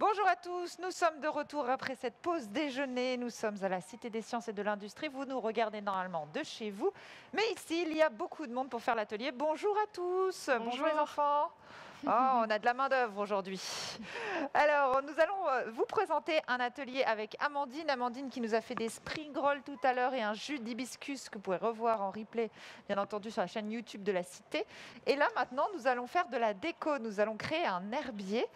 Bonjour à tous, nous sommes de retour après cette pause déjeuner. Nous sommes à la Cité des Sciences et de l'Industrie. Vous nous regardez normalement de chez vous. Mais ici, il y a beaucoup de monde pour faire l'atelier. Bonjour à tous. Bonjour les enfants. Oh, on a de la main-d'œuvre aujourd'hui. Alors, nous allons vous présenter un atelier avec Amandine. Amandine qui nous a fait des spring rolls tout à l'heure et un jus d'hibiscus que vous pouvez revoir en replay, bien entendu, sur la chaîne YouTube de la Cité. Et là, maintenant, nous allons faire de la déco. Nous allons créer un herbier.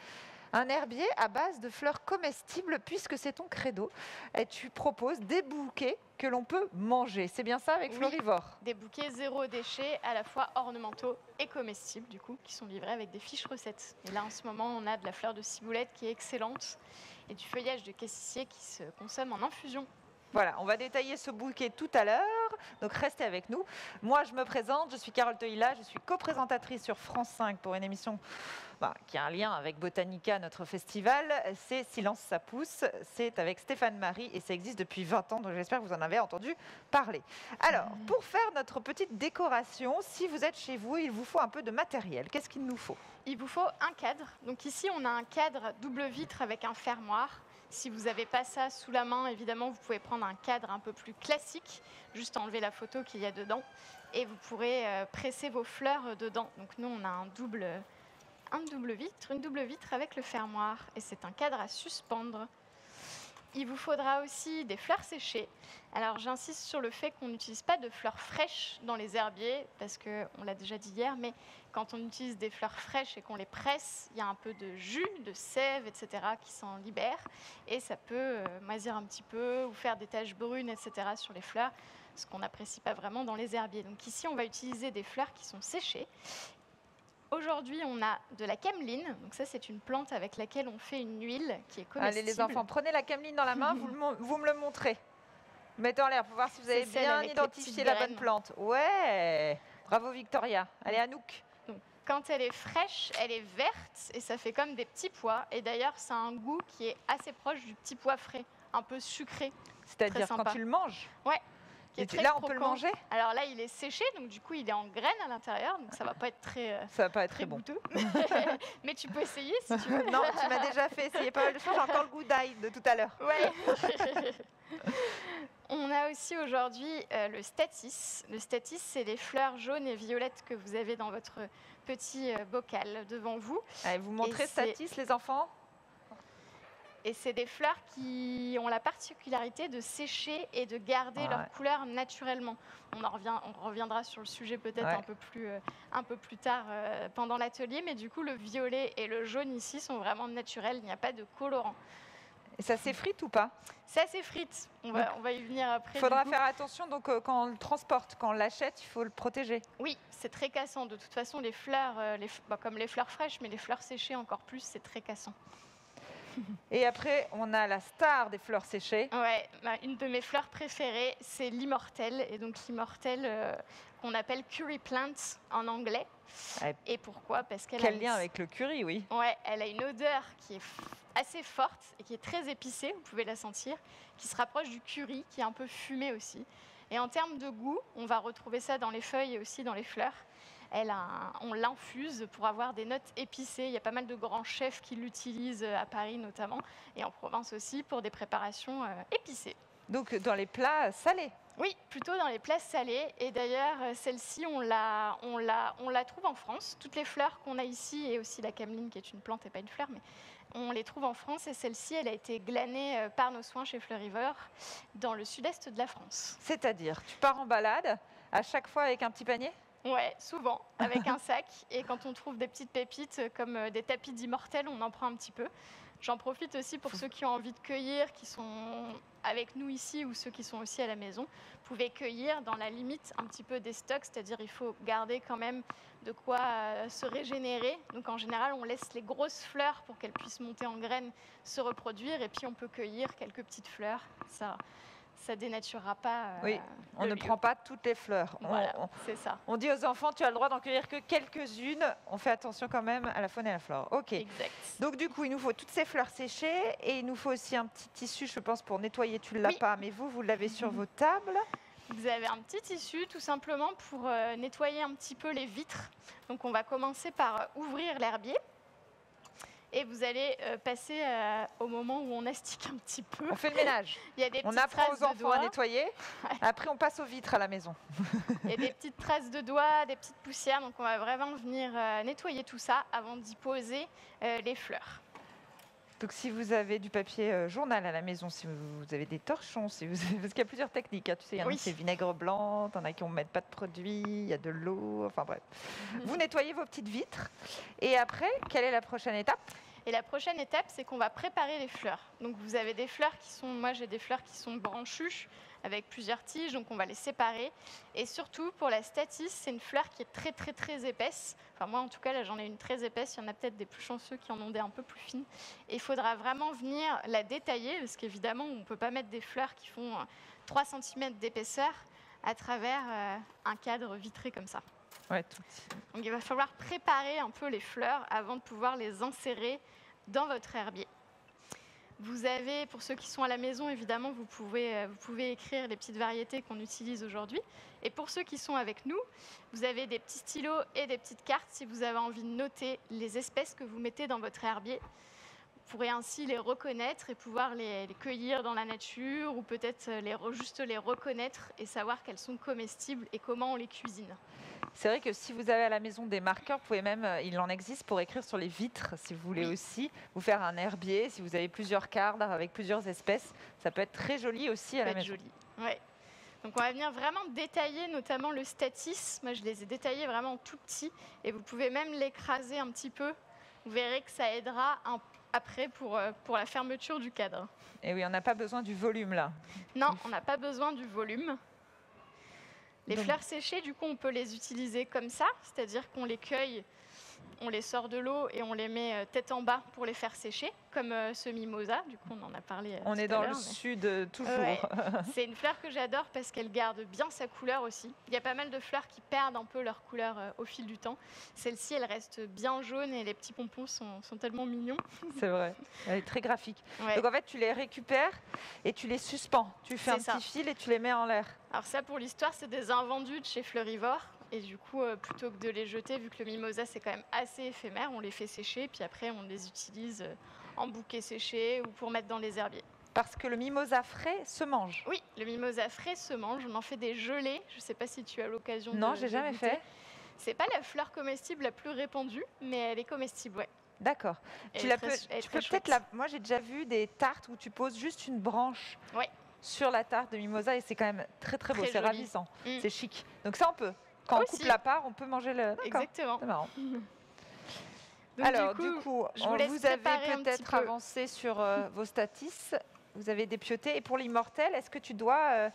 Un herbier à base de fleurs comestibles, puisque c'est ton credo. Et tu proposes des bouquets que l'on peut manger. C'est bien ça avec Florivore? Des bouquets zéro déchet, à la fois ornementaux et comestibles, du coup, qui sont livrés avec des fiches recettes. Et là, en ce moment, on a de la fleur de ciboulette qui est excellente et du feuillage de cassissier qui se consomme en infusion. Voilà, on va détailler ce bouquet tout à l'heure, donc restez avec nous. Moi, je me présente, je suis Carole Teuilla, je suis co-présentatrice sur France 5 pour une émission qui a un lien avec Botanica, notre festival. C'est Silence, ça pousse, c'est avec Stéphane Marie et ça existe depuis 20 ans, donc j'espère que vous en avez entendu parler. Alors, pour faire notre petite décoration, si vous êtes chez vous, il vous faut un peu de matériel. Qu'est-ce qu'il nous faut? Il vous faut un cadre. Donc ici, on a un cadre double vitre avec un fermoir. Si vous n'avez pas ça sous la main, évidemment, vous pouvez prendre un cadre un peu plus classique, juste enlever la photo qu'il y a dedans, et vous pourrez presser vos fleurs dedans. Donc nous, on a une double vitre avec le fermoir, et c'est un cadre à suspendre. Il vous faudra aussi des fleurs séchées. Alors j'insiste sur le fait qu'on n'utilise pas de fleurs fraîches dans les herbiers, parce qu'on l'a déjà dit hier, mais quand on utilise des fleurs fraîches et qu'on les presse, il y a un peu de jus, de sève, etc. qui s'en libère, et ça peut moisir un petit peu ou faire des taches brunes, etc. sur les fleurs, ce qu'on n'apprécie pas vraiment dans les herbiers. Donc ici, on va utiliser des fleurs qui sont séchées. Aujourd'hui, on a de la cameline. Donc ça, c'est une plante avec laquelle on fait une huile qui est comestible. Allez les enfants, prenez la cameline dans la main, vous me le montrez. Mettez en l'air pour voir si vous avez bien identifié la bonne plante. Ouais, bravo Victoria. Allez Anouk. Donc, quand elle est fraîche, elle est verte et ça fait comme des petits pois. Et d'ailleurs, ça a un goût qui est assez proche du petit pois frais, un peu sucré. C'est-à-dire quand tu le manges? Ouais. Et là, on peut le manger? Alors là, il est séché, donc du coup, il est en graines à l'intérieur, donc ça va pas être très bon. goûteux. Mais tu peux essayer si tu veux. Non, tu m'as déjà fait essayer pas mal de choses. J'ai encore le goût d'ail de tout à l'heure. Ouais. On a aussi aujourd'hui le statis. Le statis, c'est les fleurs jaunes et violettes que vous avez dans votre petit bocal devant vous. Allez, vous montrez statis, les enfants? Et c'est des fleurs qui ont la particularité de sécher et de garder leur couleur naturellement. On reviendra sur le sujet peut-être un peu plus tard pendant l'atelier, mais du coup, le violet et le jaune ici sont vraiment naturels, il n'y a pas de colorant. Et ça s'effrite ou pas? Ça s'effrite, on va y venir après. Il faudra faire attention donc, quand on le transporte, quand on l'achète, il faut le protéger. Oui, c'est très cassant. De toute façon, les fleurs, comme les fleurs fraîches, mais les fleurs séchées encore plus, c'est très cassant. Et après, on a la star des fleurs séchées. Ouais, une de mes fleurs préférées, c'est l'immortelle. Et donc l'immortelle, qu'on appelle curry plant en anglais. Et pourquoi? Parce qu'elle Quel lien avec le curry, oui. Ouais, elle a une odeur qui est assez forte et qui est très épicée, vous pouvez la sentir, qui se rapproche du curry, qui est un peu fumé aussi. Et en termes de goût, on va retrouver ça dans les feuilles et aussi dans les fleurs. On l'infuse pour avoir des notes épicées. Il y a pas mal de grands chefs qui l'utilisent à Paris notamment et en Provence aussi pour des préparations épicées. Donc dans les plats salés? Oui, plutôt dans les plats salés. Et d'ailleurs, celle-ci, on la trouve en France. Toutes les fleurs qu'on a ici, et aussi la cameline qui est une plante et pas une fleur, mais on les trouve en France. Et celle-ci, elle a été glanée par nos soins chez Florivore dans le sud-est de la France. C'est-à-dire, tu pars en balade à chaque fois avec un petit panier? Ouais, souvent, avec un sac. Et quand on trouve des petites pépites comme des tapis d'immortelles, on en prend un petit peu. J'en profite aussi pour ceux qui ont envie de cueillir, qui sont avec nous ici ou ceux qui sont aussi à la maison. Vous pouvez cueillir dans la limite un petit peu des stocks, c'est-à-dire il faut garder quand même de quoi se régénérer. Donc en général, on laisse les grosses fleurs pour qu'elles puissent monter en graines, se reproduire, et puis on peut cueillir quelques petites fleurs. Ça dénaturera pas. Oui, on ne prend pas toutes les fleurs. Voilà, c'est ça. On dit aux enfants, tu as le droit d'en cueillir que quelques-unes. On fait attention quand même à la faune et à la flore. Ok. Exact. Donc du coup, il nous faut toutes ces fleurs séchées et il nous faut aussi un petit tissu, je pense, pour nettoyer. Tu ne l'as pas, mais vous l'avez sur vos tables. Vous avez un petit tissu tout simplement pour nettoyer un petit peu les vitres. Donc on va commencer par ouvrir l'herbier. Et vous allez passer au moment où on astique un petit peu. On fait le ménage. Il y a des On petites apprend traces aux de enfants doigts. à nettoyer. Après, on passe aux vitres à la maison. Il y a des petites traces de doigts, des petites poussières. Donc, on va vraiment venir nettoyer tout ça avant d'y poser les fleurs. Donc, si vous avez du papier journal à la maison, si vous avez des torchons, si vous avez... parce qu'il y a plusieurs techniques. Hein. Tu sais, il y en a Oui. qui c'est vinaigre blanc, il y en a qui ne mettent pas de produit, il y a de l'eau, enfin bref. Vous nettoyez vos petites vitres. Et après, quelle est la prochaine étape? Et la prochaine étape, c'est qu'on va préparer les fleurs. Donc, vous avez des fleurs qui sont... Moi, j'ai des fleurs qui sont branchues avec plusieurs tiges, donc on va les séparer. Et surtout, pour la statice, c'est une fleur qui est très, très, très épaisse. Enfin, moi, en tout cas, là, j'en ai une très épaisse. Il y en a peut-être des plus chanceux qui en ont des un peu plus fines. Et il faudra vraiment venir la détailler, parce qu'évidemment, on ne peut pas mettre des fleurs qui font 3 cm d'épaisseur à travers un cadre vitré comme ça. Ouais, tout petit. Donc, il va falloir préparer un peu les fleurs avant de pouvoir les insérer dans votre herbier. Vous avez, pour ceux qui sont à la maison, évidemment, vous pouvez écrire les petites variétés qu'on utilise aujourd'hui. Et pour ceux qui sont avec nous, vous avez des petits stylos et des petites cartes si vous avez envie de noter les espèces que vous mettez dans votre herbier. Vous pourrez ainsi les reconnaître et pouvoir les cueillir dans la nature ou peut-être juste les reconnaître et savoir qu'elles sont comestibles et comment on les cuisine. C'est vrai que si vous avez à la maison des marqueurs, vous pouvez même, il en existe pour écrire sur les vitres, si vous voulez aussi, vous faire un herbier, si vous avez plusieurs cadres avec plusieurs espèces, ça peut être très joli aussi à la maison. Joli. Ouais. Donc on va venir vraiment détailler notamment le statis. Moi je les ai détaillés vraiment tout petits et vous pouvez même l'écraser un petit peu. Vous verrez que ça aidera après pour la fermeture du cadre. Et oui, on n'a pas besoin du volume là. Non, on n'a pas besoin du volume. Les fleurs séchées, du coup, on peut les utiliser comme ça, c'est-à-dire qu'on les cueille, on les sort de l'eau et on les met tête en bas pour les faire sécher, comme ce mimosa. Du coup, on en a parlé. On est dans le sud toujours. Ouais. C'est une fleur que j'adore parce qu'elle garde bien sa couleur aussi. Il y a pas mal de fleurs qui perdent un peu leur couleur au fil du temps. Celle-ci, elle reste bien jaune et les petits pompons sont tellement mignons. C'est vrai, elle est très graphique. Ouais. Donc en fait, tu les récupères et tu les suspends. Tu fais un petit fil et tu les mets en l'air. Alors ça, pour l'histoire, c'est des invendus de chez Fleurivore. Et du coup, plutôt que de les jeter, vu que le mimosa, c'est quand même assez éphémère, on les fait sécher. Puis après, on les utilise en bouquet séché ou pour mettre dans les herbiers. Parce que le mimosa frais se mange. Oui, le mimosa frais se mange. On en fait des gelées. Je ne sais pas si tu as l'occasion de Non, j'ai jamais fait. C'est pas la fleur comestible la plus répandue, mais elle est comestible, ouais. D'accord. Tu peux peut-être Moi, j'ai déjà vu des tartes où tu poses juste une branche sur la tarte de mimosa et c'est quand même très très beau. C'est ravissant. C'est chic. Donc ça, on peut. Quand on coupe la part, on peut manger le. Exactement. C'est marrant. Donc, alors, du coup, vous avez peut-être peu avancé sur vos statis. Vous avez dépioté. Et pour l'immortelle, est-ce que tu dois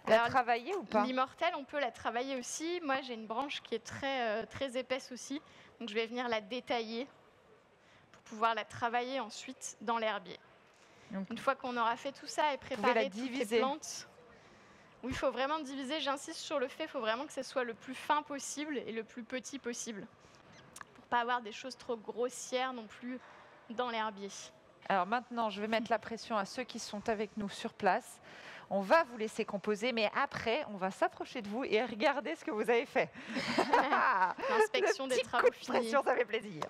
la travailler ou pas? L'immortelle, on peut la travailler aussi. Moi, j'ai une branche qui est très épaisse aussi. Donc, je vais venir la détailler pour pouvoir la travailler ensuite dans l'herbier. Une fois qu'on aura fait tout ça et préparé toutes les plantes, oui, il faut vraiment diviser. J'insiste sur le fait, il faut vraiment que ce soit le plus fin possible et le plus petit possible pour pas avoir des choses trop grossières non plus dans l'herbier. Alors maintenant, je vais mettre la pression à ceux qui sont avec nous sur place. On va vous laisser composer, mais après, on va s'approcher de vous et regarder ce que vous avez fait. L'inspection des travaux finis. Ça fait plaisir.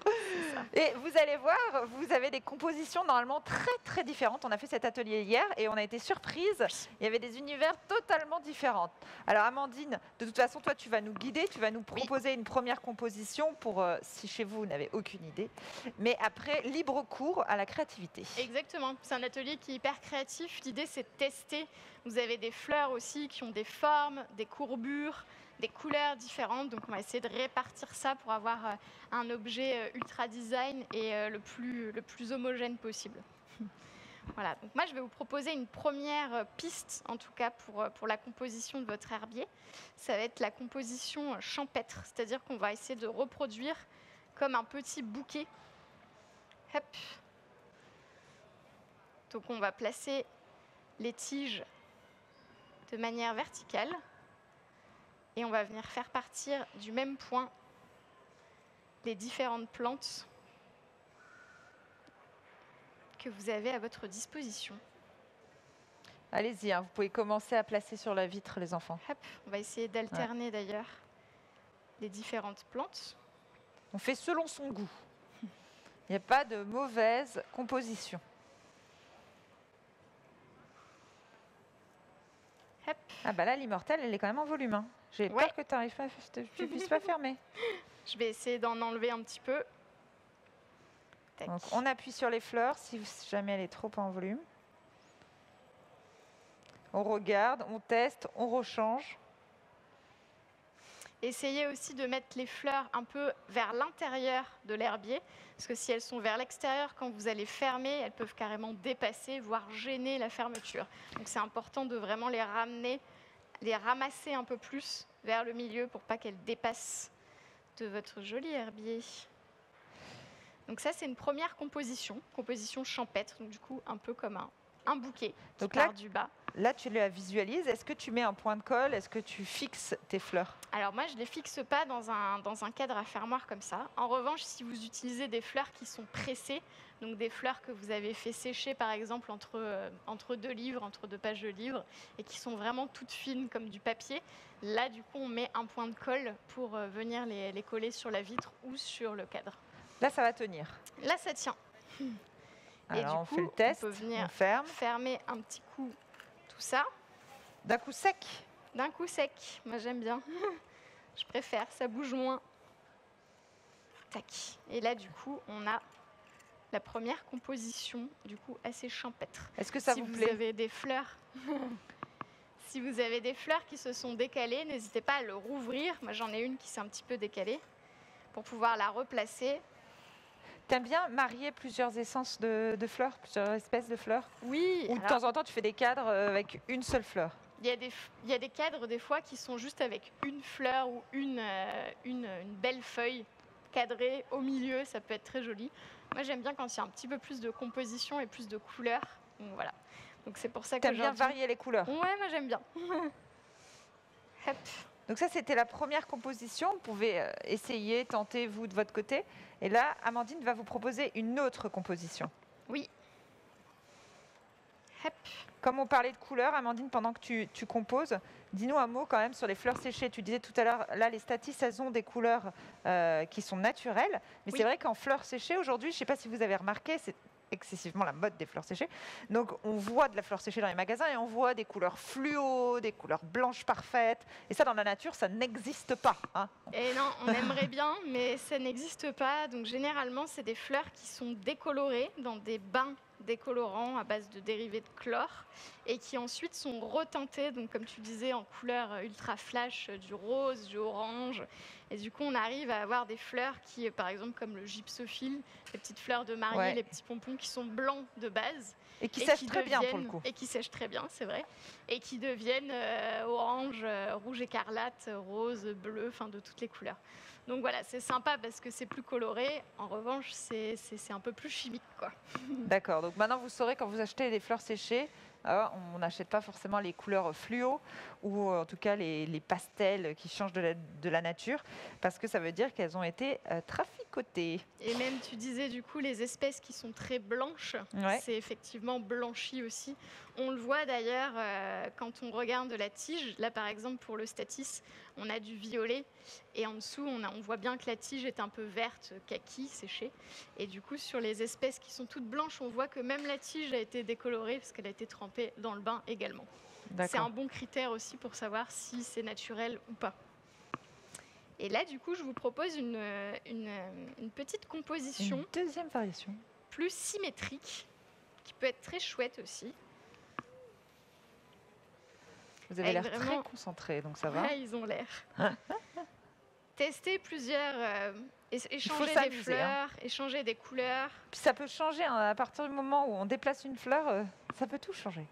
Et vous allez voir, vous avez des compositions normalement très très différentes. On a fait cet atelier hier et on a été surprise. Il y avait des univers totalement différents. Alors Amandine, de toute façon, toi, tu vas nous guider, tu vas nous proposer une première composition pour, si chez vous n'avez aucune idée. Mais après, libre cours à la créativité. Exactement. C'est un atelier qui est hyper créatif. L'idée, c'est de tester. Vous avez des fleurs aussi qui ont des formes, des courbures, des couleurs différentes. Donc, on va essayer de répartir ça pour avoir un objet ultra design et le plus homogène possible. Voilà. Donc, moi, je vais vous proposer une première piste, en tout cas pour la composition de votre herbier. Ça va être la composition champêtre, c'est-à-dire qu'on va essayer de reproduire comme un petit bouquet. Hop. Donc, on va placer les tiges de manière verticale et on va venir faire partir du même point les différentes plantes que vous avez à votre disposition. Allez-y, vous pouvez commencer à placer sur la vitre les enfants. Hop, on va essayer d'alterner d'ailleurs les différentes plantes. On fait selon son goût. Il n'y a pas de mauvaise composition. Hop. Ah bah là, l'immortelle, elle est quand même en volume. Hein. J'ai peur que tu ne puisses pas fermer. Je vais essayer d'en enlever un petit peu. Tac. Donc, on appuie sur les fleurs si jamais elle est trop en volume. On regarde, on teste, on rechange. Essayez aussi de mettre les fleurs un peu vers l'intérieur de l'herbier, parce que si elles sont vers l'extérieur, quand vous allez fermer, elles peuvent carrément dépasser, voire gêner la fermeture. Donc c'est important de vraiment les ramener, les ramasser un peu plus vers le milieu pour pas qu'elles dépassent de votre joli herbier. Donc ça, c'est une première composition champêtre, donc du coup un peu comme un bouquet qui part du bas. Là, tu la visualises. Est-ce que tu mets un point de colle? Est-ce que tu fixes tes fleurs? Alors moi, je ne les fixe pas dans un cadre à fermoir comme ça. En revanche, si vous utilisez des fleurs qui sont pressées, donc des fleurs que vous avez fait sécher par exemple entre 2 livres, entre 2 pages de livre, et qui sont vraiment toutes fines comme du papier, là du coup on met un point de colle pour venir les coller sur la vitre ou sur le cadre. Là, ça va tenir. Là, ça tient. Alors, et on du coup, fait le test, on peut venir fermer un petit coup tout ça. D'un coup sec? D'un coup sec, moi j'aime bien. Je préfère, ça bouge moins. Tac. Et là, du coup, on a la première composition, du coup, assez champêtre. Est-ce que ça vous plaît? Si vous avez des fleurs, si vous avez des fleurs qui se sont décalées, n'hésitez pas à le rouvrir. Moi, j'en ai une qui s'est un petit peu décalée pour pouvoir la replacer. T'aimes bien marier plusieurs essences de fleurs, plusieurs espèces de fleurs? Oui. Ou de temps en temps, tu fais des cadres avec une seule fleur? Il y a des cadres, des fois, qui sont juste avec une fleur ou une belle feuille cadrée au milieu. Ça peut être très joli. Moi, j'aime bien quand il y a un petit peu plus de composition et plus de couleurs. Donc, voilà. Donc, c'est pour ça que t'aimes bien varier les couleurs? Ouais, moi, j'aime bien. Hop. Donc ça, c'était la première composition. Vous pouvez essayer, tenter, vous, de votre côté. Et là, Amandine va vous proposer une autre composition. Oui. Hop. Comme on parlait de couleurs, Amandine, pendant que tu composes, dis-nous un mot quand même sur les fleurs séchées. Tu disais tout à l'heure, là, les Statis, elles ont des couleurs qui sont naturelles. Mais c'est vrai qu'en fleurs séchées, aujourd'hui, je ne sais pas si vous avez remarqué, c'est excessivement la mode des fleurs séchées. Donc, on voit de la fleur séchée dans les magasins et on voit des couleurs fluo, des couleurs blanches parfaites. Et ça, dans la nature, ça n'existe pas. Hein. Et non, on aimerait bien, mais ça n'existe pas. Donc, généralement, c'est des fleurs qui sont décolorées dans des bains décolorants à base de dérivés de chlore et qui ensuite sont reteintées, donc comme tu disais, en couleur ultra flash, du rose, du orange. Et du coup, on arrive à avoir des fleurs qui, par exemple, comme le gypsophile, les petites fleurs de mariée, les petits pompons qui sont blancs de base. Et qui sèchent très bien pour le coup. Et qui sèchent très bien, c'est vrai. Et qui deviennent orange, rouge écarlate, rose, bleu, enfin de toutes les couleurs. Donc voilà, c'est sympa parce que c'est plus coloré. En revanche, c'est un peu plus chimique, quoi. D'accord. Donc maintenant, vous saurez quand vous achetez des fleurs séchées, on n'achète pas forcément les couleurs fluo ou en tout cas les pastels qui changent de la nature parce que ça veut dire qu'elles ont été traficotées. Et même, tu disais du coup, les espèces qui sont très blanches, c'est effectivement blanchi aussi. On le voit d'ailleurs quand on regarde la tige. Là, par exemple, pour le Statis, on a du violet et en dessous, on voit bien que la tige est un peu verte, kaki, séchée. Et du coup, sur les espèces qui sont toutes blanches, on voit que même la tige a été décolorée parce qu'elle a été trempée dans le bain également. C'est un bon critère aussi pour savoir si c'est naturel ou pas. Et là, du coup, je vous propose une petite composition. Une deuxième variation. Plus symétrique, qui peut être très chouette aussi. Vous avez l'air très concentré, donc ça va. Ouais, ils ont l'air. Tester plusieurs... échanger des fleurs, échanger des couleurs. Puis ça peut changer à partir du moment où on déplace une fleur, ça peut tout changer.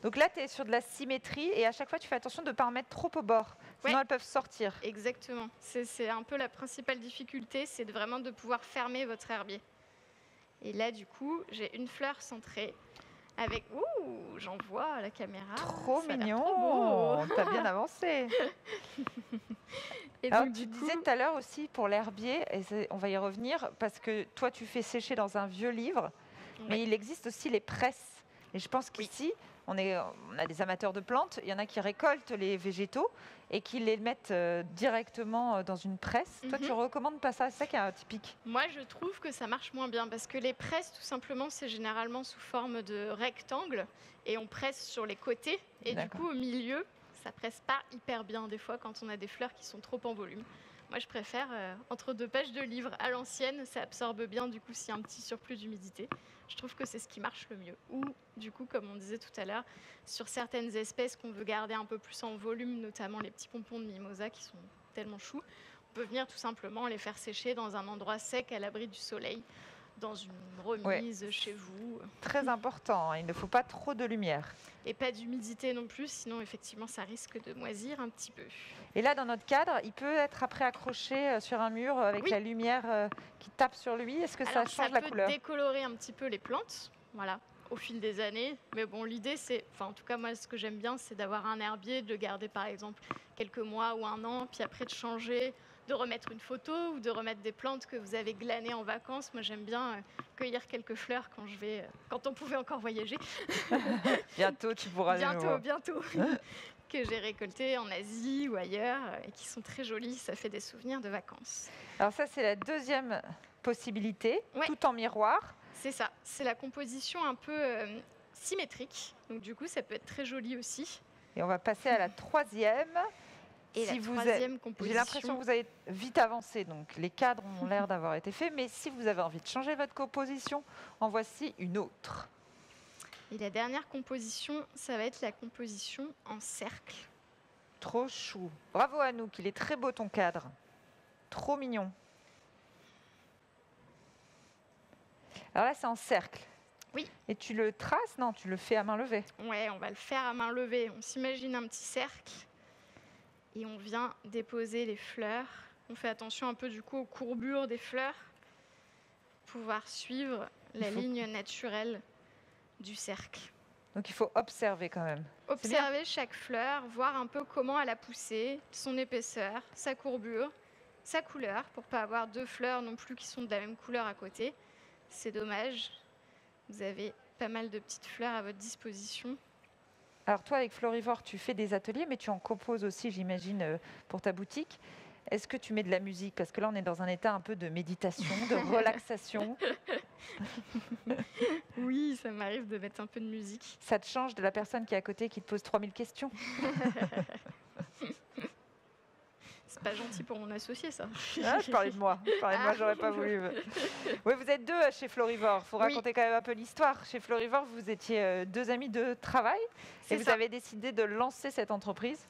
Donc là, tu es sur de la symétrie et à chaque fois, tu fais attention de ne pas en mettre trop au bord. Sinon, elles peuvent sortir. Exactement. C'est un peu la principale difficulté, c'est vraiment de pouvoir fermer votre herbier. Et là, du coup, j'ai une fleur centrée avec... Ouh, j'en vois à la caméra. Trop mignon. T'as bien avancé. Et alors, donc, tu disais tout à l'heure aussi pour l'herbier, et on va y revenir, parce que toi, tu fais sécher dans un vieux livre, mais il existe aussi les presses. Et je pense qu'ici, on a des amateurs de plantes, il y en a qui récoltent les végétaux et qui les mettent directement dans une presse. Toi, tu recommandes pas ça? C'est ça qui est atypique. Moi, je trouve que ça marche moins bien parce que les presses, tout simplement, c'est généralement sous forme de rectangle et on presse sur les côtés. Et du coup, au milieu, ça presse pas hyper bien des fois quand on a des fleurs qui sont trop en volume. Moi, je préfère entre 2 pages de livre à l'ancienne, ça absorbe bien du coup s'il y a un petit surplus d'humidité. Je trouve que c'est ce qui marche le mieux. Ou du coup, comme on disait tout à l'heure, sur certaines espèces qu'on veut garder un peu plus en volume, notamment les petits pompons de mimosa qui sont tellement choux, on peut venir tout simplement les faire sécher dans un endroit sec à l'abri du soleil, dans une remise chez vous. Très important, il ne faut pas trop de lumière. Et pas d'humidité non plus, sinon effectivement ça risque de moisir un petit peu. Et là, dans notre cadre, il peut être après accroché sur un mur avec la lumière qui tape sur lui. Est-ce que ça change la couleur? Ça peut décolorer un petit peu les plantes, voilà, au fil des années. Mais bon, l'idée c'est, en tout cas moi ce que j'aime bien, c'est d'avoir un herbier, de le garder par exemple quelques mois ou un an, puis après de changer, de remettre une photo ou de remettre des plantes que vous avez glanées en vacances. Moi j'aime bien cueillir quelques fleurs quand on pouvait encore voyager. Bientôt tu pourras bientôt. Que j'ai récolté en Asie ou ailleurs et qui sont très jolies. Ça fait des souvenirs de vacances. Alors ça, c'est la deuxième possibilité, tout en miroir. C'est ça. C'est la composition un peu symétrique. Donc du coup, ça peut être très joli aussi. Et on va passer à la troisième. Et la troisième composition... J'ai l'impression que vous avez vite avancé, donc les cadres ont l'air d'avoir été faits. Mais si vous avez envie de changer votre composition, en voici une autre. Et la dernière composition, ça va être la composition en cercle. Trop chou. Bravo Anouk, il est très beau ton cadre. Trop mignon. Alors là, c'est en cercle. Oui. Et tu le traces? Non, tu le fais à main levée. Ouais, on va le faire à main levée. On s'imagine un petit cercle et on vient déposer les fleurs. On fait attention un peu du coup aux courbures des fleurs pour pouvoir suivre la ligne naturelle du cercle. Donc il faut observer quand même. Observer chaque fleur, voir un peu comment elle a poussé, son épaisseur, sa courbure, sa couleur, pour ne pas avoir 2 fleurs non plus qui sont de la même couleur à côté. C'est dommage. Vous avez pas mal de petites fleurs à votre disposition. Alors toi, avec Florivore, tu fais des ateliers, mais tu en composes aussi, j'imagine, pour ta boutique. Est-ce que tu mets de la musique? Parce que là, on est dans un état un peu de méditation, de relaxation. Oui, ça m'arrive de mettre un peu de musique. Ça te change de la personne qui est à côté, qui te pose 3000 questions? C'est pas gentil pour mon associé, ça. Ah, je parlais de moi. J'aurais pas voulu. Oui, vous êtes 2 chez Florivore. Il faut raconter quand même un peu l'histoire. Chez Florivore, vous étiez 2 amis de travail et vous avez décidé de lancer cette entreprise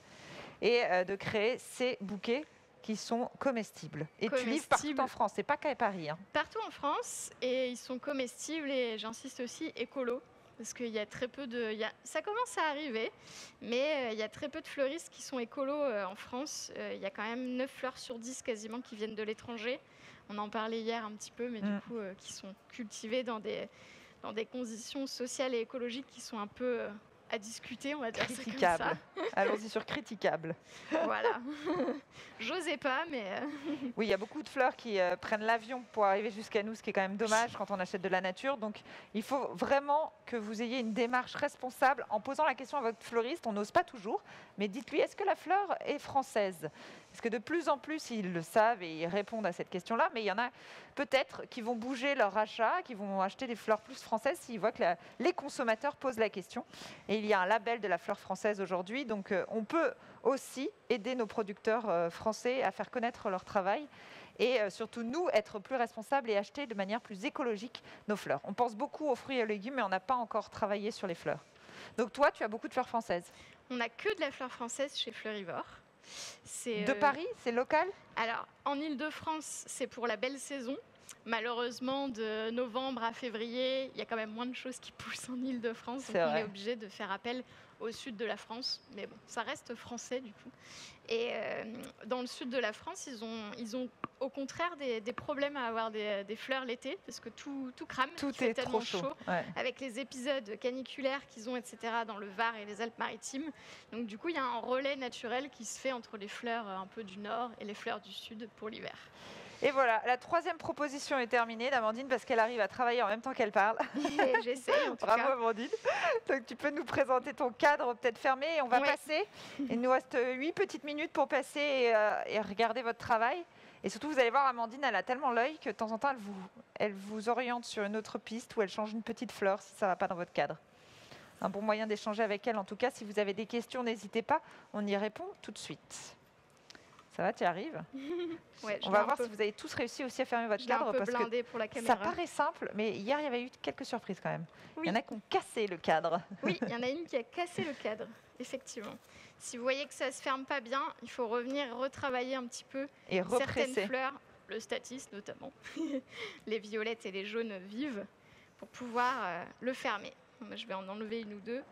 et de créer ces bouquets qui sont comestibles. Et tu livres partout en France, c'est pas qu'à Paris. Hein. Partout en France, et ils sont comestibles et j'insiste aussi écolo. Parce qu'il y a très peu de... Ça commence à arriver, mais il y a très peu de fleuristes qui sont écolos en France. Il y a quand même 9 fleurs sur 10 quasiment qui viennent de l'étranger. On en parlait hier un petit peu, mais du coup, qui sont cultivées dans des conditions sociales et écologiques qui sont un peu à discuter, on va dire ça comme ça. Allons-y sur critiquable. Voilà. J'osais pas, mais... Oui, il y a beaucoup de fleurs qui prennent l'avion pour arriver jusqu'à nous, ce qui est quand même dommage quand on achète de la nature. Donc, il faut vraiment que vous ayez une démarche responsable en posant la question à votre fleuriste. On n'ose pas toujours, mais dites-lui, est-ce que la fleur est française? Parce que de plus en plus, ils le savent et ils répondent à cette question-là. Mais il y en a peut-être qui vont bouger leur achat, qui vont acheter des fleurs plus françaises s'ils voient que les consommateurs posent la question. Et il y a un label de la fleur française aujourd'hui. Donc, on peut aussi aider nos producteurs français à faire connaître leur travail et surtout nous être plus responsables et acheter de manière plus écologique nos fleurs. On pense beaucoup aux fruits et aux légumes, mais on n'a pas encore travaillé sur les fleurs. Donc toi, tu as beaucoup de fleurs françaises. On n'a que de la fleur française chez Florivore. De Paris, c'est local? Alors, en Ile-de-France, c'est pour la belle saison. Malheureusement, de novembre à février, il y a quand même moins de choses qui poussent en Ile-de-France. Donc on est obligé de faire appel au sud de la France. Mais bon, ça reste français du coup. Et dans le sud de la France, ils ont au contraire des problèmes à avoir des fleurs l'été parce que tout crame. Tout est tellement trop chaud. Avec les épisodes caniculaires qu'ils ont, etc., dans le Var et les Alpes-Maritimes. Donc du coup, il y a un relais naturel qui se fait entre les fleurs un peu du nord et les fleurs du sud pour l'hiver. Et voilà, la troisième proposition est terminée d'Amandine parce qu'elle arrive à travailler en même temps qu'elle parle. J'essaie en tout Bravo cas. Amandine. Donc tu peux nous présenter ton cadre peut-être fermé et on va Ouais. passer. Il nous reste 8 petites minutes pour passer et regarder votre travail. Et surtout, vous allez voir, Amandine, elle a tellement l'œil que de temps en temps, elle vous oriente sur une autre piste ou elle change une petite fleur si ça ne va pas dans votre cadre. Un bon moyen d'échanger avec elle. En tout cas, si vous avez des questions, n'hésitez pas. On y répond tout de suite. Ça va, tu arrives? Ouais, On va voir si vous avez tous réussi aussi à fermer votre je l'ai un cadre peu parce que blindé pour la ça caméra. paraît simple, mais hier, il y avait eu quelques surprises quand même. Oui. Il y en a qui ont cassé le cadre. Oui, il y en a une qui a cassé le cadre, effectivement. Si vous voyez que ça ne se ferme pas bien, il faut revenir retravailler un petit peu Et certaines represser. fleurs, le statice notamment, les violettes et les jaunes vives, pour pouvoir le fermer. Moi, je vais en enlever une ou deux.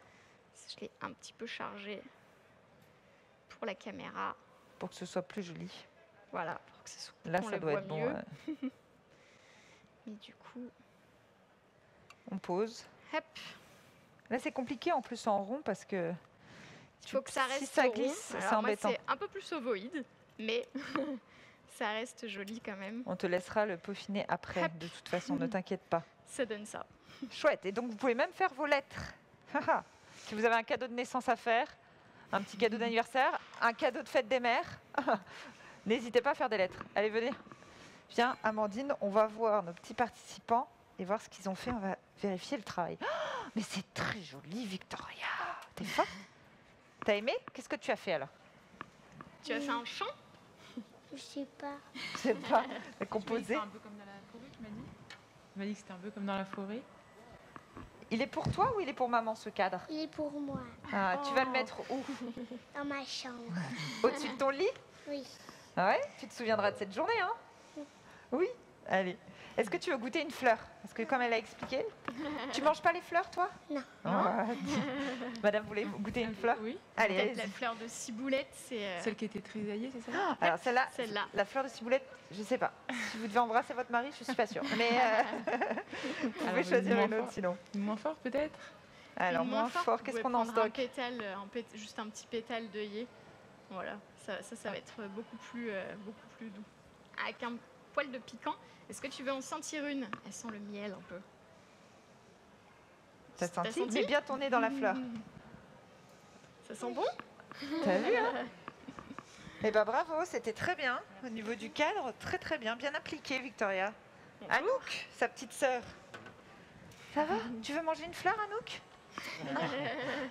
Je l'ai un petit peu chargé pour la caméra. Pour que ce soit plus joli. Voilà, pour que ce soit, Là, qu'on ça le doit voit être bon. mieux. Et du coup, On pose. hop, Là, c'est compliqué en plus en rond parce que il faut que ça reste si ça rond. glisse, c'est Alors, moi, embêtant. c'est un peu plus ovoïde, mais ça reste joli quand même. On te laissera le peaufiner après, Hop. de toute façon, ne t'inquiète pas. Ça donne ça. Chouette. Et donc, vous pouvez même faire vos lettres. Si vous avez un cadeau de naissance à faire, un petit cadeau d'anniversaire, un cadeau de fête des mères, n'hésitez pas à faire des lettres. Allez, venez. Viens, Amandine, on va voir nos petits participants et voir ce qu'ils ont fait. On va vérifier le travail. Oh, mais c'est très joli, Victoria. T'es forte? T'as aimé? Qu'est-ce que tu as fait alors? Tu as fait un chant? Je sais pas. Je sais pas. Tu m'as dit que Composé. c'était un peu comme dans la forêt, tu m'as dit? Tu m'as dit que c'était un peu comme dans la forêt. Il est pour toi ou il est pour maman ce cadre? Il est pour moi, Ah, tu vas le Oh. mettre où? dans ma chambre. Au-dessus de ton lit? Oui. Ah ouais? Tu te souviendras de cette journée, hein? Oui? Allez. Est-ce que tu veux goûter une fleur? Parce que comme elle a expliqué, tu manges pas les fleurs, toi? Non. Ah, Madame voulait goûter une fleur? Oui. Allez, Peut-être la allez-y. fleur de ciboulette, c'est Celle qui était trisaillée, c'est ça? Alors celle-là, celle-là. la fleur de ciboulette, je sais pas. Si vous devez embrasser votre mari, je suis pas sûre. Mais vous pouvez Alors, choisir moins une autre fort. sinon. Moins fort peut-être? Alors Une moins fort, vous qu'est-ce pouvez qu'on en prendre un stocke? pétale, juste un petit pétale d'œillet. Voilà, ça va être beaucoup plus doux. Avec un poil de piquant. Est-ce que tu veux en sentir une? Elle sent le miel un peu. T'as senti? Mets bien ton nez dans la fleur. Ça sent bon? T'as vu, hein? Eh ben bravo, c'était très bien. Au niveau du cadre, très très bien. Bien appliqué, Victoria. Anouk, sa petite sœur. Ça va? Tu veux manger une fleur, Anouk?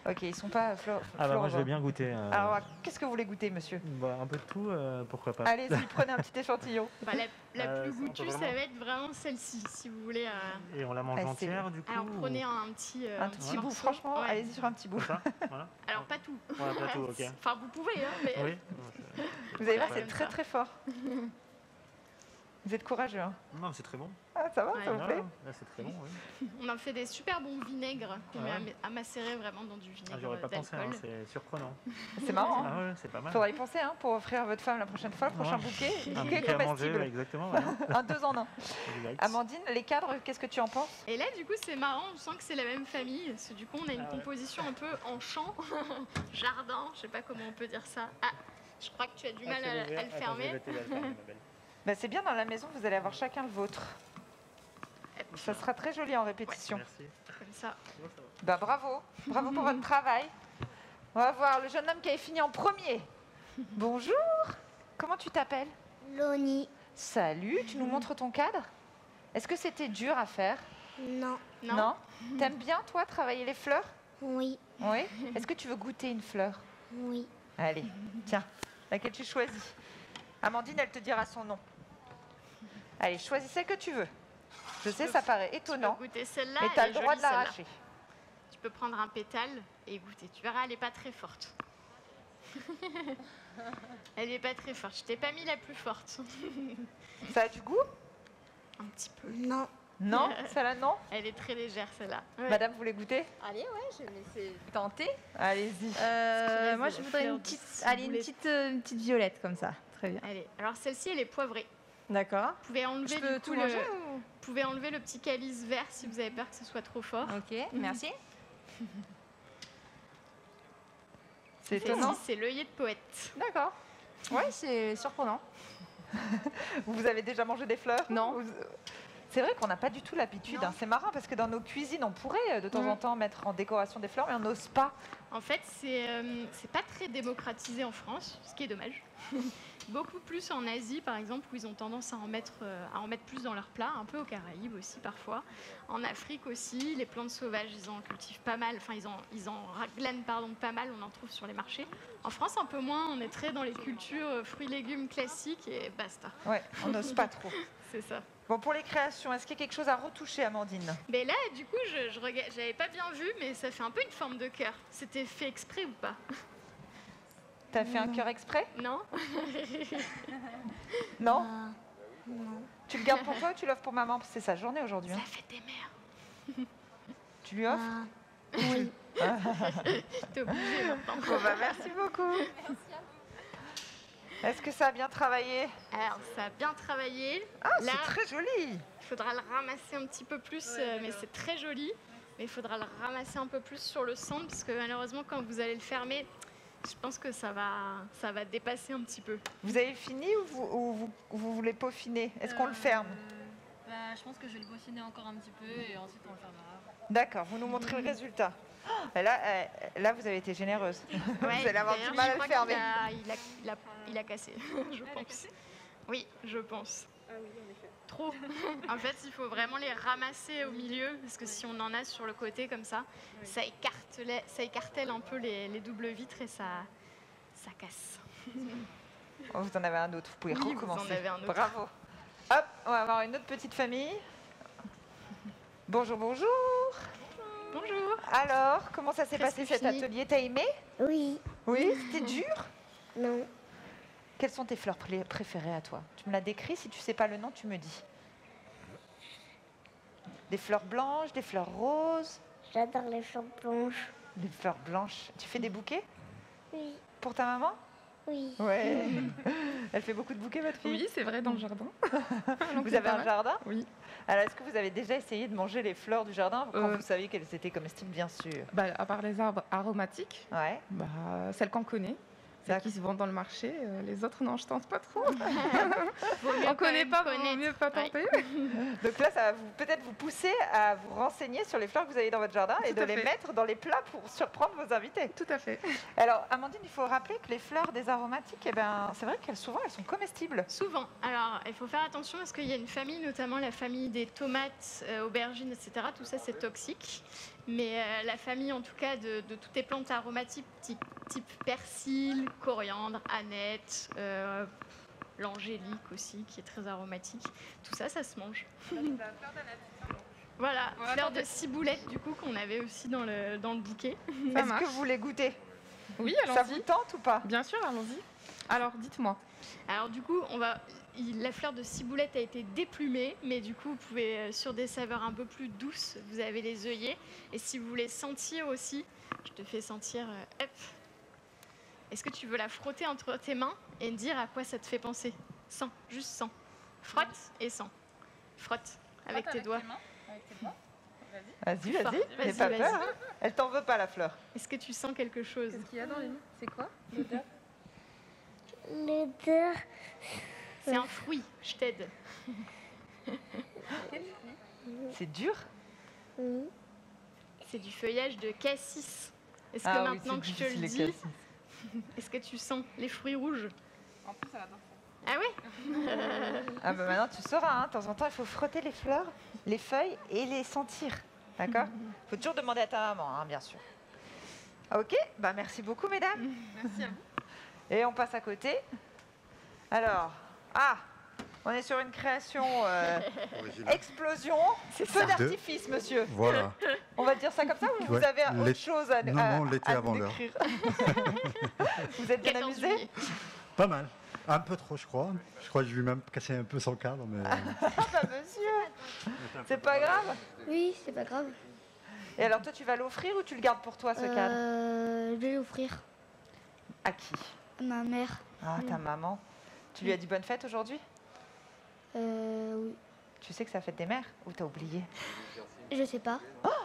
Ok, ils sont pas fleur. Ah bah moi je vais bien goûter. Alors, qu'est-ce que vous voulez goûter, monsieur? Bah, un peu de tout, pourquoi pas. Allez-y, prenez un petit échantillon. Bah, la plus on peut goûtue, ça vraiment- va être vraiment celle-ci, si vous voulez. Et on la mange Ah, c'est- entière du coup Alors ou- prenez un petit, Un tout petit bout, morceau. franchement, Ouais. allez-y sur un petit bout. Comme ça voilà. Alors pas tout. Voilà, pas tout, ok. Enfin, vous pouvez, hein, mais Oui. Vous allez voir, Voilà, c'est comme très ça. très fort. Vous êtes courageux, hein? Non, c'est très bon. Ah, ça va, Ouais. ça vous Non, plaît? là c'est très bon, oui. on en fait des super bons vinaigres qu'on Ouais. met à macérer vraiment dans du Ah, vinaigre j'aurais pas pensé, hein, d'alcool. c'est surprenant. C'est marrant, hein? Ah ouais, c'est pas mal. Faudra y penser, hein, pour offrir à votre femme la prochaine fois, le prochain Ouais. bouquet. Un Bouquet bouquet à manger, comestible. ouais, exactement. Ouais. Un 2 en 1. Exact. Amandine, les cadres, qu'est-ce que tu en penses? Et là, du coup, c'est marrant, on sent que c'est la même famille. Parce que du coup, on a une Ah ouais. composition un peu en champ, jardin, je sais pas comment on peut dire ça. Ah, je crois que tu as du mal à le fermer. Bah, c'est bien, dans la maison, vous allez avoir chacun le vôtre. Ça sera très joli en répétition. Merci. Comme ça. Bah, bravo, bravo pour votre travail. On va voir le jeune homme qui avait fini en premier. Bonjour, comment tu t'appelles? Loni. Salut, tu nous montres ton cadre? Est-ce que c'était dur à faire? Non. Non. T'aimes bien, toi, travailler les fleurs? Oui. Oui. Est-ce que tu veux goûter une fleur? Oui. Allez, tiens, laquelle tu choisis? Amandine, elle te dira son nom. Allez, choisis celle que tu veux. Je sais, ça paraît Tu étonnant, peux goûter celle-là. mais tu as elle le est droit de jolie, celle-là. l'arracher. Tu peux prendre un pétale et goûter. Tu verras, elle n'est pas très forte. Elle n'est pas très forte. Je t'ai pas mis la plus forte. Ça a du goût? Un petit peu. Non. Non? Celle-là, non? Elle est très légère, celle-là. Ouais. Madame, vous voulez goûter? Allez, ouais, je vais essayer de tenter. Allez-y. Moi, des je voudrais fleurs une de petite, allez, ciboulette. une petite violette comme ça. Très bien. Allez. Alors, celle-ci, elle est poivrée. D'accord. Vous pouvez enlever, Je du peux coup, tout manger ou... vous pouvez enlever le petit calice vert si vous avez peur que ce soit trop fort. Ok, merci. C'est Celle-ci, étonnant. c'est l'œillet de poète. D'accord. Ouais, c'est surprenant. Vous avez déjà mangé des fleurs? Non. C'est vrai qu'on n'a pas du tout l'habitude. Hein. C'est marrant parce que dans nos cuisines, on pourrait de temps en temps mettre en décoration des fleurs, mais on n'ose pas. En fait, c'est pas très démocratisé en France, ce qui est dommage. Beaucoup plus en Asie, par exemple, où ils ont tendance à en mettre plus dans leurs plats, un peu aux Caraïbes aussi parfois. En Afrique aussi, les plantes sauvages, ils en cultivent pas mal, enfin ils en glanent pas mal, on en trouve sur les marchés. En France, un peu moins, on est très dans les cultures fruits légumes classiques et basta. Ouais, on n'ose pas trop. C'est ça. Bon, pour les créations, est-ce qu'il y a quelque chose à retoucher, Amandine? Mais là, du coup, j'avais pas bien vu, mais ça fait un peu une forme de cœur. C'était fait exprès ou pas? T'as fait un cœur exprès? Non? Non? Tu le gardes pour toi ou tu l'offres pour maman? Parce que c'est sa journée aujourd'hui. Ça Hein. fait des mères. Tu lui offres? Oui. T'es obligée maintenant. Bon, bah, merci beaucoup. Est-ce que ça a bien travaillé? Alors, ça a bien travaillé. Ah, Là, c'est très joli. il faudra le ramasser un petit peu plus, mais c'est très joli. Mais il faudra le ramasser un peu plus sur le centre, parce que malheureusement, quand vous allez le fermer, je pense que ça va dépasser un petit peu. Vous avez fini ou vous voulez peaufiner? Est-ce qu'on le ferme? Je pense que je vais le peaufiner encore un petit peu et ensuite on le fermera. D'accord, vous nous montrez le résultat. Et là, vous avez été généreuse. Vous Ouais, allez avoir d'ailleurs, du mal je à le crois fermer. Il a cassé, je pense. Oui, je pense. Trop. En fait, il faut vraiment les ramasser au milieu, parce que si on en a sur le côté comme ça, ça écartèle un peu les doubles vitres et ça casse. Oh, vous en avez un autre, vous pouvez Oui, vous recommencer. en avez un autre. Bravo. Hop, on va avoir une autre petite famille. Bonjour, bonjour. Bonjour. Alors, comment ça s'est Presque passé cet fini. atelier? T'as aimé? Oui. Oui, c'était dur. Non. Quelles sont tes fleurs préférées à toi? Tu me l'as décrit, si tu sais pas le nom, tu me dis. Des fleurs blanches, des fleurs roses, J'adore les fleurs blanches. des fleurs blanches. Tu fais des bouquets Oui. pour ta maman? Oui. Ouais. Elle fait beaucoup de bouquets, votre fille? Oui, c'est vrai, dans le jardin. Vous avez un jardin? Oui. Alors, est-ce que vous avez déjà essayé de manger les fleurs du jardin quand Euh. vous saviez qu'elles étaient comestibles, bien sûr? Bah, à part les arbres aromatiques, Ouais. bah, celles qu'on connaît, celles D'accord. qui se vendent dans le marché, les autres, non, je tente pas trop. Vaut mieux On quand connaît même pas, vaut connaître. mieux pas Ouais. tenter. Donc là, ça va peut-être vous pousser à vous renseigner sur les fleurs que vous avez dans votre jardin et Tout de à les fait. mettre dans les plats pour surprendre vos invités. Tout à fait. Alors, Amandine, il faut rappeler que les fleurs des aromatiques, eh ben, c'est vrai qu'elles souvent, elles sont comestibles. Souvent. Alors, il faut faire attention parce qu'il y a une famille, notamment la famille des tomates, aubergines, etc. Tout ça, c'est toxique. Mais la famille, en tout cas, de toutes les plantes aromatiques, type persil, coriandre, aneth, l'angélique aussi, qui est très aromatique. Tout ça, ça se mange. Voilà, fleur de ciboulette, du coup, qu'on avait aussi dans le bouquet. Ça Est-ce marche. que vous les goûtez? Oui, Ça allons-y. vous tente ou pas? Bien sûr, allons-y. Alors, dites-moi. Alors du coup, la fleur de ciboulette a été déplumée, mais du coup, vous pouvez, sur des saveurs un peu plus douces, vous avez les œillets. Et si vous voulez sentir aussi, je te fais sentir, hop. Est-ce que tu veux la frotter entre tes mains et me dire à quoi ça te fait penser? Sens, juste sens. Frotte et sens. Frotte avec tes doigts. Vas-y, Fort. vas-y. N'aie Vas-y, pas vas-y. peur. Hein. Elle t'en veut pas, la fleur. Est-ce que tu sens quelque chose? Qu'est-ce qu'il y a dans les mains? C'est quoi? L'odeur. C'est un fruit, je t'aide. C'est dur? Oui. C'est du feuillage de cassis. Est-ce que Ah oui, maintenant que c'est je te le difficile, dis, les cassis. est-ce que tu sens les fruits rouges? En plus, ça va dans Ah oui? Ah bah maintenant, tu sauras. Hein. De temps en temps, il faut frotter les fleurs, les feuilles et les sentir. D'accord? Il faut toujours demander à ta maman, hein, bien sûr. Ok, bah merci beaucoup, mesdames. Merci à vous. Et on passe à côté. Alors, on est sur une création explosion. Feu ça. d'artifice, monsieur. Voilà. On va dire ça comme ça ou vous Ouais, avez autre l'é- chose à, Non, à- non, l'été à avant nous l'heure. décrire? Vous êtes bien 14 amusés? juillet. Pas mal. Un peu trop, je crois. Je crois que je lui ai même cassé un peu son cadre. Mais... Ah bah monsieur, c'est pas grave. Oui, c'est pas grave. Et alors toi, tu vas l'offrir ou tu le gardes pour toi, ce cadre? Je vais l'offrir À qui? à ma mère. Ah, ta maman. Tu lui as dit bonne fête aujourd'hui? Oui. Tu sais que c'est la fête des mères ou t'as oublié? Je sais pas.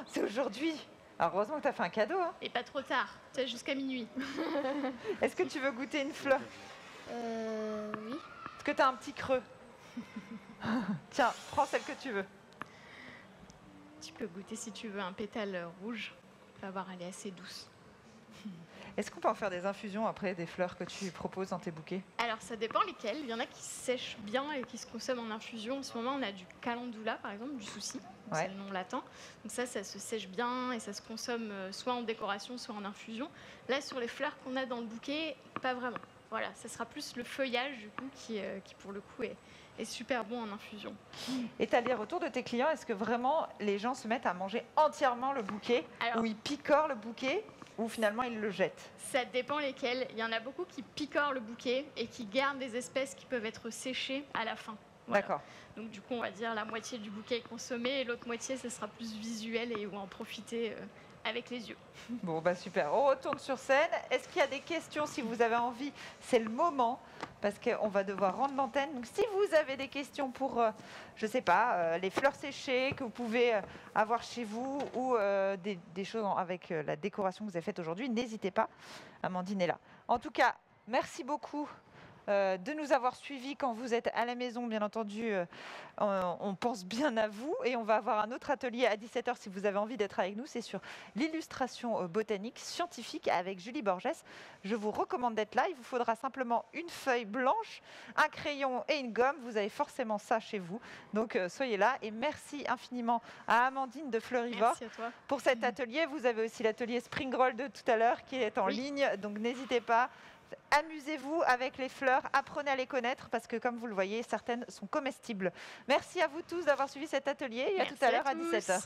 C'est aujourd'hui. Alors, heureusement que t'as fait un cadeau. Hein. Et pas trop tard, tu sais, jusqu'à minuit. Est-ce que tu veux goûter une fleur? Oui. Est-ce que tu as un petit creux? Tiens, prends celle que tu veux. Tu peux goûter si tu veux un pétale rouge. Tu vas voir, elle est assez douce. Est-ce qu'on peut en faire des infusions après des fleurs que tu proposes dans tes bouquets? Alors, ça dépend lesquelles. Il y en a qui sèchent bien et qui se consomment en infusion. En ce moment, on a du calendula, par exemple, du souci. Ouais. C'est le nom latin. Donc ça se sèche bien et ça se consomme soit en décoration, soit en infusion. Là, sur les fleurs qu'on a dans le bouquet, pas vraiment. Voilà, ça sera plus le feuillage, du coup, qui pour le coup, est super bon en infusion. Et tu as les retours de tes clients? Est-ce que vraiment les gens se mettent à manger entièrement le bouquet? Alors- Ou ils picorent le bouquet? Ou finalement ils le jettent? Ça dépend lesquels. Il y en a beaucoup qui picorent le bouquet et qui gardent des espèces qui peuvent être séchées à la fin. Voilà. D'accord. Donc du coup, on va dire la moitié du bouquet est consommé et l'autre moitié, ce sera plus visuel et on va en profiter avec les yeux. Bon, bah super. On retourne sur scène. Est-ce qu'il y a des questions? Si vous avez envie, c'est le moment, parce qu'on va devoir rendre l'antenne. Donc, si vous avez des questions pour, je ne sais pas, les fleurs séchées que vous pouvez avoir chez vous ou des choses avec la décoration que vous avez faite aujourd'hui, n'hésitez pas. Amandine est là. En tout cas, merci beaucoup de nous avoir suivis quand vous êtes à la maison. Bien entendu, on pense bien à vous et on va avoir un autre atelier à 17h si vous avez envie d'être avec nous. C'est sur l'illustration botanique scientifique avec Julie Borges. Je vous recommande d'être là. Il vous faudra simplement une feuille blanche, un crayon et une gomme. Vous avez forcément ça chez vous. Donc soyez là et merci infiniment à Amandine de Fleurivore Merci à toi. pour cet atelier. Vous avez aussi l'atelier Spring Roll de tout à l'heure qui est en Oui. ligne. Donc n'hésitez pas. Amusez-vous avec les fleurs, apprenez à les connaître parce que comme vous le voyez, certaines sont comestibles. Merci à vous tous d'avoir suivi cet atelier et à Merci tout à l'heure à tous. 17h.